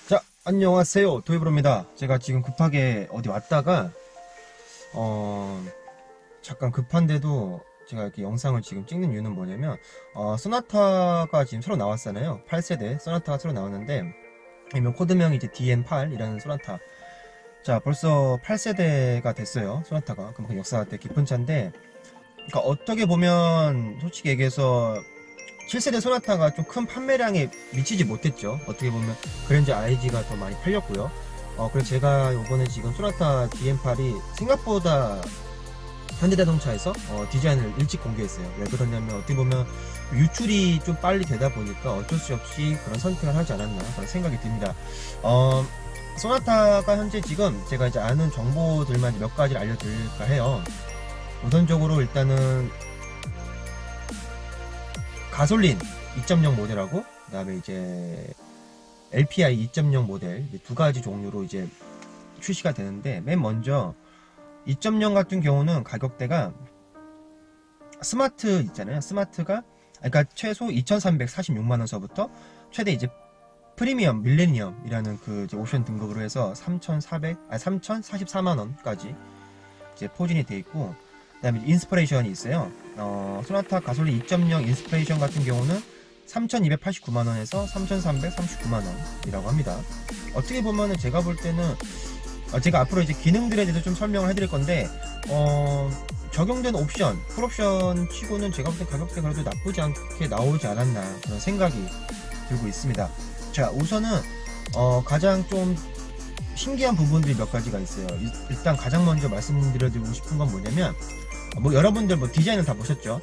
자, 안녕하세요, 도입으로입니다. 제가 지금 급하게 어디 왔다가 잠깐 급한데도 제가 이렇게 영상을 지금 찍는 이유는 뭐냐면 소나타가 지금 새로 나왔잖아요. 8세대 소나타가 새로 나왔는데, 아니면 코드명이 이제 DM8이라는 소나타. 자, 벌써 8세대가 됐어요, 소나타가. 그만큼 역사가 되게 깊은 차인데, 그러니까 어떻게 보면 솔직히 얘기해서 7세대 소나타가 좀 큰 판매량에 미치지 못했죠. 어떻게 보면 그랜저 IG가 더 많이 팔렸고요. 그래서 제가 요번에 지금 소나타 DM8이 생각보다 현대자동차에서 디자인을 일찍 공개했어요. 왜 그러냐면 어떻게 보면 유출이 좀 빨리 되다 보니까 어쩔 수 없이 그런 선택을 하지 않았나 그런 생각이 듭니다. 소나타가 현재 지금 제가 이제 아는 정보들만 몇 가지를 알려드릴까 해요. 우선적으로 일단은 가솔린 2.0 모델하고, 그 다음에 이제 LPI 2.0 모델 두 가지 종류로 이제 출시가 되는데, 맨 먼저 2.0 같은 경우는 가격대가 스마트 있잖아요. 스마트가 그러니까 최소 2,346만원서부터 최대 이제 프리미엄 밀레니엄이라는 그 이제 옵션 등급으로 해서 3,044만원까지 이제 포진이 돼 있고, 그 다음에 인스퍼레이션이 있어요. 소나타 가솔린 2.0 인스퍼레이션 같은 경우는 3,289만원에서 3,339만원이라고 합니다. 어떻게 보면은 제가 볼 때는 제가 앞으로 이제 기능들에 대해서 좀 설명을 해드릴 건데, 적용된 옵션, 풀옵션 치고는 제가 볼 때 가격대가 그래도 나쁘지 않게 나오지 않았나 그런 생각이 들고 있습니다. 자, 우선은 가장 좀 신기한 부분들이 몇 가지가 있어요. 일단 가장 먼저 말씀드리고 싶은 건 뭐냐면, 여러분들 디자인을 다 보셨죠?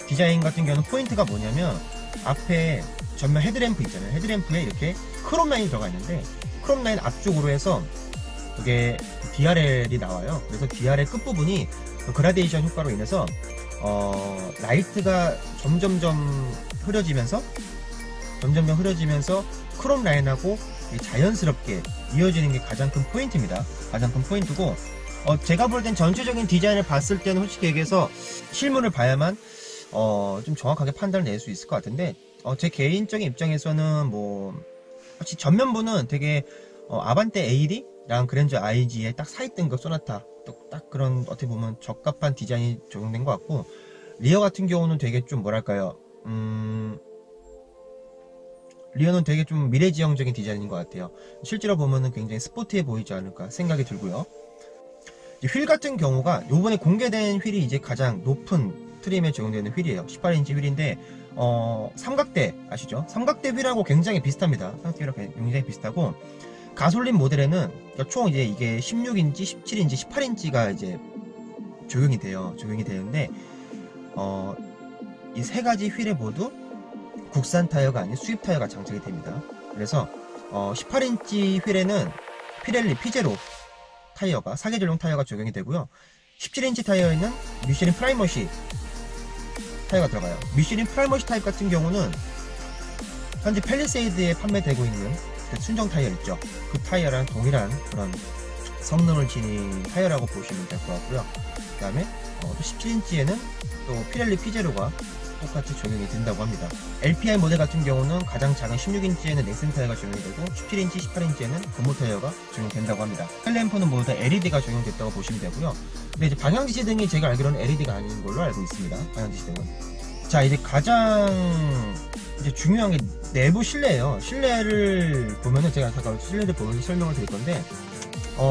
디자인 같은 경우는 포인트가 뭐냐면, 앞에 전면 헤드램프 있잖아요. 헤드램프에 이렇게 크롬 라인이 들어가 있는데, 크롬 라인 앞쪽으로 해서 이게 DRL이 나와요. 그래서 DRL 끝부분이 그라데이션 효과로 인해서 라이트가 점점점 흐려지면서 크롬 라인하고 자연스럽게 이어지는 게 가장 큰 포인트입니다. 가장 큰 포인트고, 제가 볼 땐 전체적인 디자인을 봤을 때는 솔직히 얘기해서 실물을 봐야만 좀 정확하게 판단을 낼 수 있을 것 같은데, 제 개인적인 입장에서는 혹시 전면부는 되게 아반떼 AD랑 그랜저 IG의 딱 사이등급 소나타 딱 그런 어떻게 보면 적합한 디자인이 적용된 것 같고, 리어 같은 경우는 되게 좀 뭐랄까요, 리어는 되게 좀 미래지향적인 디자인인 것 같아요. 실제로 보면은 굉장히 스포티해 보이지 않을까 생각이 들고요. 휠 같은 경우가 요번에 공개된 휠이 이제 가장 높은 트림에 적용되는 휠이에요. 18인치 휠인데, 삼각대 아시죠? 삼각대 휠하고 굉장히 비슷합니다. 삼각대 휠하고 굉장히 비슷하고, 가솔린 모델에는 총 이제 이게 16인치, 17인치, 18인치가 이제 적용이 되는데, 이 세 가지 휠에 모두 국산 타이어가 아닌 수입 타이어가 장착이 됩니다. 그래서 18인치 휠에는 피렐리 P0 타이어가 사계절용 타이어가 적용이 되고요. 17인치 타이어에는 미쉐린 프라이머시 타이어가 들어가요. 미쉐린 프라이머시 타입 같은 경우는 현재 팰리세이드에 판매되고 있는 그 순정 타이어 있죠. 그 타이어랑 동일한 그런 성능을 지닌 타이어라고 보시면 될 것 같고요. 그 다음에 또 17인치에는 또 피렐리 P0가 똑같이 적용이 된다고 합니다. LPI 모델 같은 경우는 가장 작은 16인치에는 넥슨 타이어가 적용이 되고, 17인치, 18인치에는 금호 타이어가 적용된다고 합니다. 헬램프는 모두 다 LED가 적용됐다고 보시면 되고요. 근데 이제 방향지시등이 제가 알기로는 LED가 아닌 걸로 알고 있습니다. 방향지시등은. 자, 이제 가장 이제 중요한 게 내부 실내예요. 실내를 보면은 제가 잠깐 실내를 보면서 설명을 드릴 건데,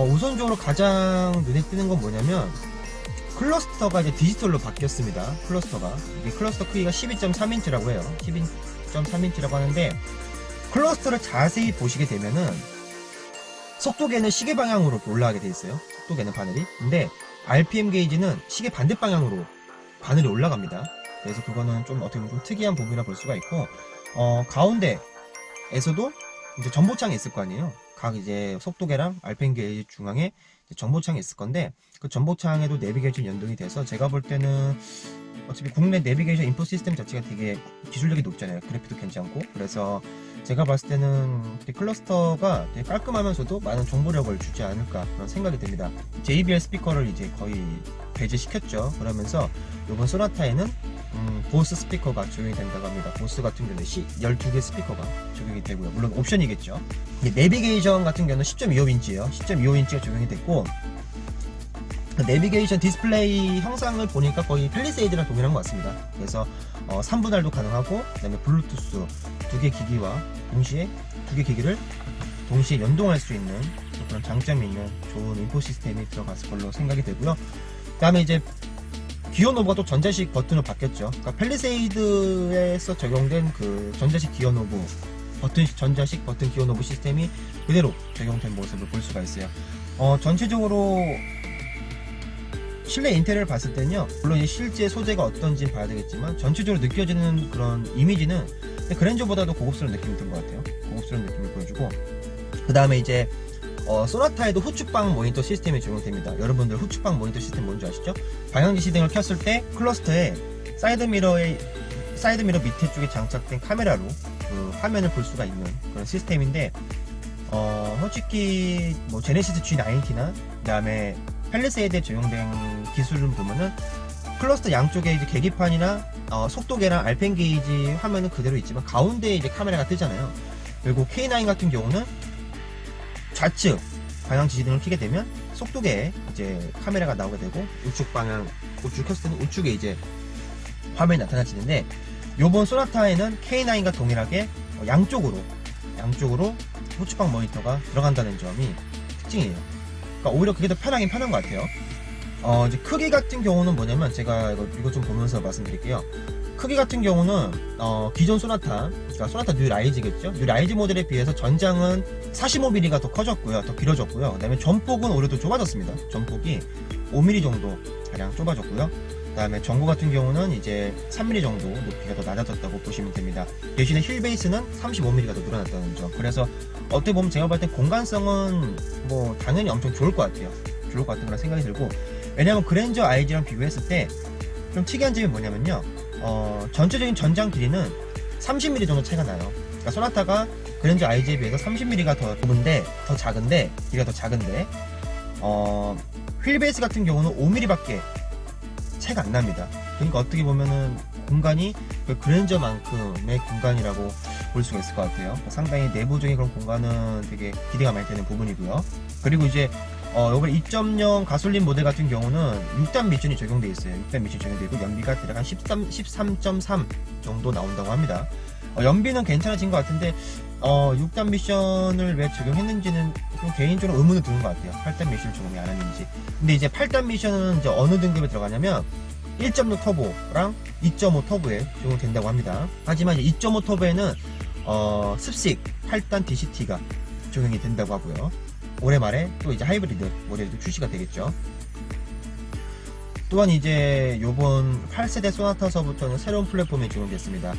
우선적으로 가장 눈에 띄는 건 뭐냐면, 클러스터가 이제 디지털로 바뀌었습니다. 클러스터가. 이게 클러스터 크기가 12.3인치라고 해요. 12.3인치라고 하는데, 클러스터를 자세히 보시게 되면은 속도계는 시계 방향으로 올라가게 돼 있어요. 속도계는 바늘이. 근데 RPM 게이지는 시계 반대 방향으로 바늘이 올라갑니다. 그래서 그거는 좀 어떻게 보면 좀 특이한 부분이라 볼 수가 있고, 가운데에서도 이제 전보창이 있을 거 아니에요. 각 이제 속도계랑 RPM 게이지 중앙에 정보창이 있을 건데, 그 정보창에도 내비게이션 연동이 돼서 제가 볼 때는 어차피 국내 내비게이션 인포 시스템 자체가 되게 기술력이 높잖아요. 그래픽도 괜찮고. 그래서 제가 봤을 때는 클러스터가 되게 깔끔하면서도 많은 정보력을 주지 않을까 그런 생각이 듭니다. JBL 스피커를 이제 거의 배제시켰죠. 그러면서 이번 소나타에는 보스 스피커가 적용이 된다고 합니다. 보스 같은 경우는 12개 스피커가 적용이 되고요. 물론 옵션이겠죠. 내비게이션 같은 경우는 10.25인치예요. 10.25인치가 적용이 됐고, 내비게이션 디스플레이 형상을 보니까 거의 팰리세이드랑 동일한 것 같습니다. 그래서 3분할도 가능하고, 그 다음에 블루투스 2개 기기와 동시에 2개 기기를 동시에 연동할 수 있는 그런 장점이 있는 좋은 인포 시스템이 들어갔을 걸로 생각이 되고요. 그 다음에 이제 기어 노브가 또 전자식 버튼으로 바뀌었죠. 그러니까 팰리세이드에서 적용된 그 전자식 기어 노브 전자식 버튼 기어 노브 시스템이 그대로 적용된 모습을 볼 수가 있어요. 전체적으로 실내 인테리어를 봤을 때는요, 물론 실제 소재가 어떤지 봐야 되겠지만 전체적으로 느껴지는 그런 이미지는 그랜저보다도 고급스러운 느낌이 든 것 같아요. 고급스러운 느낌을 보여주고, 그 다음에 이제 소나타에도 후축방 모니터 시스템이 적용됩니다. 여러분들 후축방 모니터 시스템 뭔지 아시죠? 방향지 시등을 켰을 때 클러스터에 사이드 미러 밑에 쪽에 장착된 카메라로 그 화면을 볼 수가 있는 그런 시스템인데, 솔직히 뭐 제네시스 G90나 그 다음에 팰리세이드에 적용된 기술을 보면은 클러스터 양쪽에 이제 계기판이나 속도계랑 RPM 게이지 화면은 그대로 있지만 가운데에 이제 카메라가 뜨잖아요. 그리고 K9 같은 경우는 좌측 방향 지시등을 켜게 되면 속도계에 이제 카메라가 나오게 되고, 우측 방향 우측 켰을 때는 우측에 이제 화면이 나타나지는데, 요번 소나타에는 K9과 동일하게 양쪽으로 후측방 모니터가 들어간다는 점이 특징이에요. 그러니까 오히려 그게 더 편하긴 편한 것 같아요. 이제 크기 같은 경우는 뭐냐면, 제가 이거 좀 보면서 말씀드릴게요. 크기 같은 경우는 기존 소나타, 그러니까 소나타 뉴 라이즈겠죠. 뉴 라이즈 모델에 비해서 전장은 45mm가 더 커졌고요, 더 길어졌고요. 그 다음에 전폭은 오히려 더 좁아졌습니다. 전폭이 5mm 정도 가량 좁아졌고요. 그 다음에 전고 같은 경우는 이제 3mm 정도 높이가 더 낮아졌다고 보시면 됩니다. 대신에 휠 베이스는 35mm가 더 늘어났다는 점. 그래서 어떻게 보면 제가 봤을 때 공간성은 뭐 당연히 엄청 좋을 것 같아요. 좋을 것 같은 그런 생각이 들고, 왜냐면 그랜저 IG랑 비교했을 때 좀 특이한 점이 뭐냐면요, 전체적인 전장 길이는 30mm 정도 차이가 나요. 그러니까 소나타가 그랜저 IG에 비해서 30mm가 더 좁은데, 더 작은데, 길이가 더 작은데, 휠베이스 같은 경우는 5mm밖에 차이가 안 납니다. 그러니까 어떻게 보면은 공간이 그 그랜저만큼의 공간이라고 볼 수가 있을 것 같아요. 상당히 내부적인 그런 공간은 되게 기대가 많이 되는 부분이고요. 그리고 이제 요번 2.0 가솔린 모델 같은 경우는 6단 미션이 적용되어 있어요. 6단 미션이 적용되어 있고, 연비가 대략 한 13.3 정도 나온다고 합니다. 연비는 괜찮아진 것 같은데 6단 미션을 왜 적용했는지는 좀 개인적으로 의문을 드는 것 같아요. 8단 미션을 적용이 안 했는지. 근데 이제 8단 미션은 이제 어느 등급에 들어가냐면 1.6 터보랑 2.5 터보에 적용된다고 합니다. 하지만 2.5 터보에는 습식 8단 DCT가 적용이 된다고 하고요. 올해 말에 또 이제 하이브리드 모델도 출시가 되겠죠. 또한 이제 요번 8세대 소나타서부터는 새로운 플랫폼이 적용됐습니다.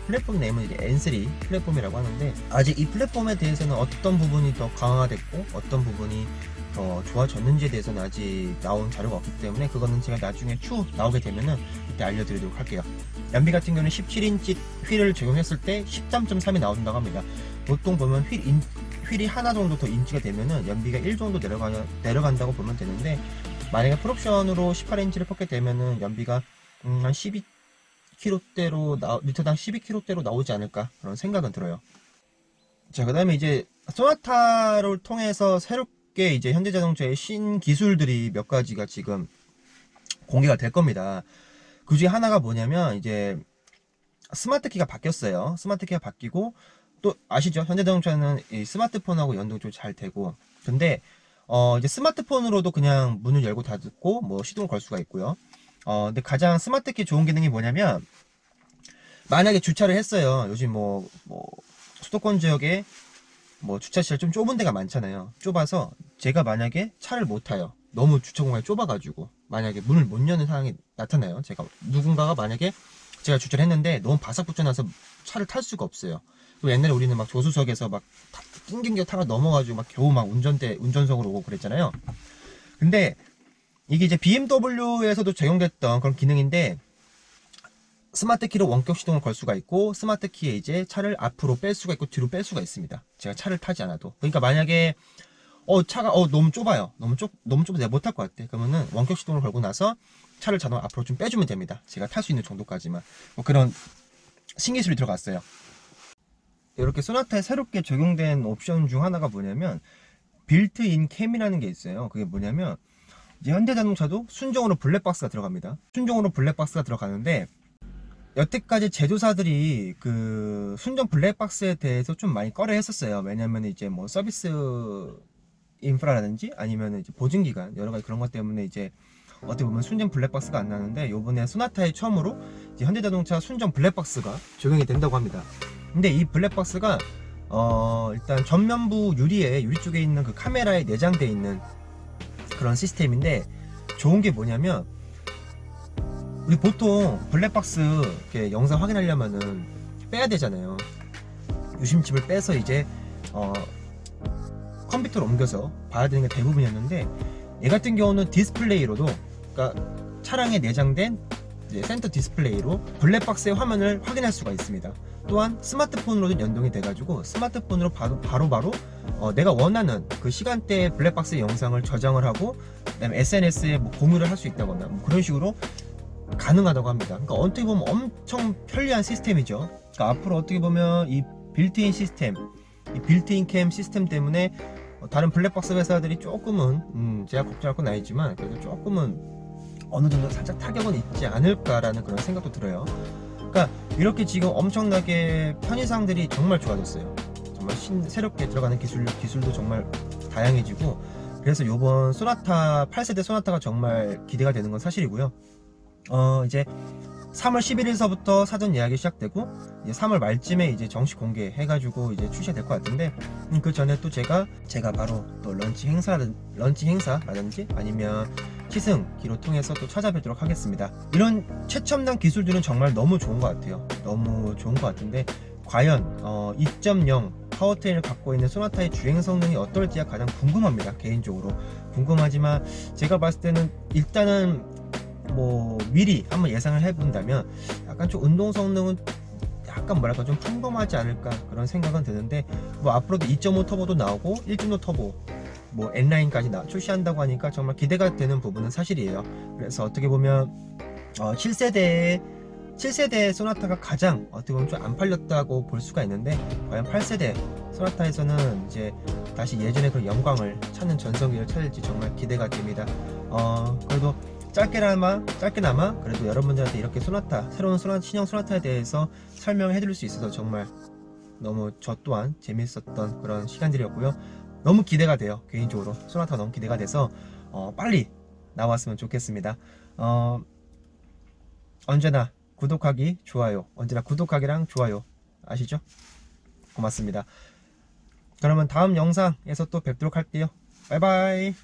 플랫폼 네임은 이제 N3 플랫폼이라고 하는데, 아직 이 플랫폼에 대해서는 어떤 부분이 더 강화됐고 어떤 부분이 더 좋아졌는지에 대해서는 아직 나온 자료가 없기 때문에, 그거는 제가 나중에 추후 나오게 되면은 그때 알려드리도록 할게요. 연비 같은 경우는 17인치 휠을 적용했을 때 13.3이 나온다고 합니다. 보통 보면 휠이 하나 정도 더 인치가 되면은 연비가 1 정도 내려간다고 보면 되는데, 만약에 풀옵션으로 18인치를 뽑게 되면은 연비가 한 12km대로 리터당 12km대로 나오지 않을까, 그런 생각은 들어요. 자, 그 다음에 이제 소나타를 통해서 새롭게 이제 현대자동차의 신기술들이 몇 가지가 지금 공개가 될 겁니다. 그 중에 하나가 뭐냐면, 이제 스마트키가 바뀌었어요. 스마트키가 바뀌고, 또 아시죠? 현대자동차는 이 스마트폰하고 연동이 좀 잘 되고, 근데 이제 스마트폰으로도 그냥 문을 열고 닫고 뭐 시동을 걸 수가 있고요. 근데 가장 스마트키 좋은 기능이 뭐냐면, 만약에 주차를 했어요. 요즘 뭐 수도권 지역에 뭐 주차시설 좀 좁은 데가 많잖아요. 좁아서 제가 만약에 차를 못 타요. 너무 주차 공간이 좁아가지고 만약에 문을 못 여는 상황이 나타나요. 누군가가 만약에 제가 주차를 했는데 너무 바삭 붙여놔서 차를 탈 수가 없어요. 또 옛날에 우리는 막 조수석에서 막 낑낑겨 타가 넘어가지고 막 겨우 막 운전석으로 오고 그랬잖아요. 근데 이게 이제 BMW에서도 적용됐던 그런 기능인데, 스마트키로 원격 시동을 걸 수가 있고, 스마트키에 이제 차를 앞으로 뺄 수가 있고 뒤로 뺄 수가 있습니다. 제가 차를 타지 않아도. 그러니까 만약에 차가 너무 좁아요. 너무 좁아서 내가 못 탈 것 같아. 그러면은 원격 시동을 걸고 나서 차를 자동 앞으로 좀 빼주면 됩니다. 제가 탈 수 있는 정도까지만. 뭐 그런 신기술이 들어갔어요. 이렇게 소나타에 새롭게 적용된 옵션 중 하나가 뭐냐면 빌트인 캠이라는 게 있어요. 그게 뭐냐면 이제 현대자동차도 순정으로 블랙박스가 들어갑니다. 순정으로 블랙박스가 들어가는데 여태까지 제조사들이 그 순정 블랙박스에 대해서 좀 많이 꺼려 했었어요. 왜냐면 이제 뭐 서비스 인프라라든지 아니면 이제 보증기간 여러 가지 그런 것 때문에 이제 어떻게 보면 순정 블랙박스가 안 나는데 요번에 소나타에 처음으로 이제 현대자동차 순정 블랙박스가 적용이 된다고 합니다. 근데 이 블랙박스가 일단 전면부 유리에 유리 쪽에 있는 그 카메라에 내장되어 있는 그런 시스템인데 좋은 게 뭐냐면 우리 보통 블랙박스 이렇게 영상 확인하려면은 빼야 되잖아요. 유심칩을 빼서 이제 컴퓨터로 옮겨서 봐야 되는 게 대부분이었는데 얘 같은 경우는 디스플레이로도 그러니까 차량에 내장된 이제 센터 디스플레이로 블랙박스의 화면을 확인할 수가 있습니다. 또한 스마트폰으로도 연동이 돼가지고 스마트폰으로 바로 내가 원하는 그 시간대에 블랙박스의 영상을 저장을 하고 그다음에 SNS에 뭐 공유를 할 수 있다거나 뭐 그런 식으로 가능하다고 합니다. 그러니까 어떻게 보면 엄청 편리한 시스템이죠. 그러니까 앞으로 어떻게 보면 이 빌트인 시스템, 이 빌트인 캠 시스템 때문에 다른 블랙박스 회사들이 조금은 제가 걱정할 건 아니지만 그래도 조금은 어느 정도 살짝 타격은 있지 않을까라는 그런 생각도 들어요. 그러니까 이렇게 지금 엄청나게 편의사항들이 정말 좋아졌어요. 정말 새롭게 들어가는 기술도 정말 다양해지고 그래서 요번 소나타 8세대 소나타가 정말 기대가 되는 건 사실이고요. 이제 3월 11일서부터 사전 예약이 시작되고 이제 3월 말쯤에 이제 정식 공개해가지고 이제 출시가 될 것 같은데 그 전에 또 제가 바로 또 런치 행사라든지 아니면 시승기로 통해서 또 찾아뵙도록 하겠습니다. 이런 최첨단 기술들은 정말 너무 좋은 것 같아요. 너무 좋은 것 같은데 과연 2.0 파워트레인을 갖고 있는 소나타의 주행 성능이 어떨지가 가장 궁금합니다. 개인적으로 궁금하지만 제가 봤을 때는 일단은 뭐 미리 한번 예상을 해본다면 약간 좀 운동 성능은 약간 뭐랄까 좀 평범하지 않을까 그런 생각은 드는데 뭐 앞으로도 2.5 터보도 나오고 1.5 터보 뭐 N9까지 출시한다고 하니까 정말 기대가 되는 부분은 사실이에요. 그래서 어떻게 보면 7세대 소나타가 가장 어떻게 보면 좀 안 팔렸다고 볼 수가 있는데 과연 8세대 소나타에서는 이제 다시 예전의 그 영광을 찾는 전성기를 찾을지 정말 기대가 됩니다. 그래도 짧게나마 그래도 여러분들한테 이렇게 새로운 신형 소나타에 대해서 설명해 드릴 수 있어서 정말 너무 저 또한 재밌었던 그런 시간들이었고요. 너무 기대가 돼요. 개인적으로 소나타가 너무 기대가 돼서 빨리 나왔으면 좋겠습니다. 언제나 구독하기랑 좋아요 아시죠? 고맙습니다. 그러면 다음 영상에서 또 뵙도록 할게요. 바이바이.